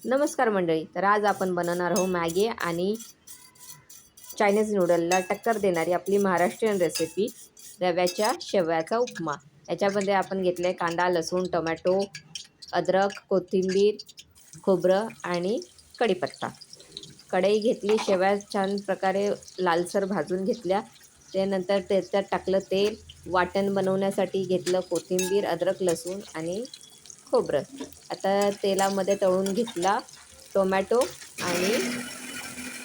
नमस्कार मंडळी. तर आज आपण बनवणार आहोत मॅगी आणि चायनीज नूडलला टक्कर देणारी आपली महाराष्ट्रीयन रेसिपी रव्याच्या शेवयाचा उपमा. याच्यामध्ये आपण घेतले कांदा, लसूण, टोमॅटो, अद्रक, कोथिंबीर, खोबरं आणि कढीपत्ता. कढई घेतली, शेवया छान प्रकारे लालसर भाजून घेतल्या. त्यानंतर त्याच्यात टाकलं तेल. वाटण बनवण्यासाठी घेतलं कोथिंबीर, अद्रक, लसूण आणि खोबरं. आता तेलामध्ये तळून घेतला टोमॅटो आणि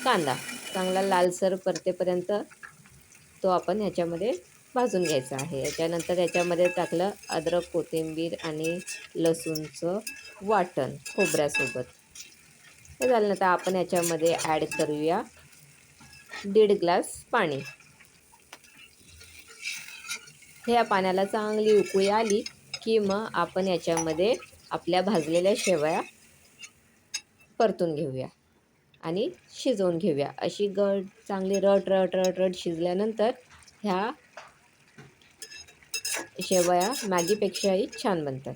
कांदा. चांगला लालसर परतेपर्यंत तो आपण ह्याच्यामध्ये भाजून घ्यायचा आहे. याच्यानंतर याच्यामध्ये टाकलं अद्रक, कोथिंबीर आणि लसूणचं वाटण खोबऱ्यासोबत. हे झाल्यानंतर आपण याच्यामध्ये ॲड करूया 1.5 ग्लास पाणी. ह्या पाण्याला चांगली उकळी आली की मग आपण याच्यामध्ये आपल्या भाजलेल्या शेवया परतून घेऊया आणि शिजवून घेऊया. अशी चांगली रट शिजल्यानंतर ह्या शेवया मॅगीपेक्षाही छान बनतात.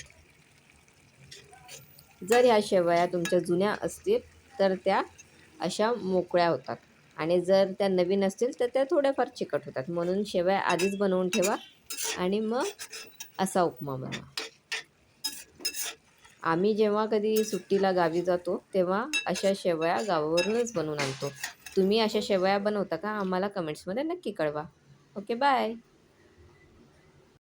जर ह्या शेवया तुमच्या जुन्या असतील तर त्या अशा मोकळ्या होतात आणि जर त्या नवीन असतील तर त्या थोड्याफार चिकट होतात. म्हणून शेवया आधीच बनवून ठेवा आणि मग असा उपमा बनवा. आम्ही जेव्हा कधी सुट्टीला गावी जातो तेव्हा अशा शेवया गावावरूनच बनवून आणतो. तुम्ही अशा शेवया बनवता का? आम्हाला कमेंट्समध्ये नक्की कळवा. Okay, bye.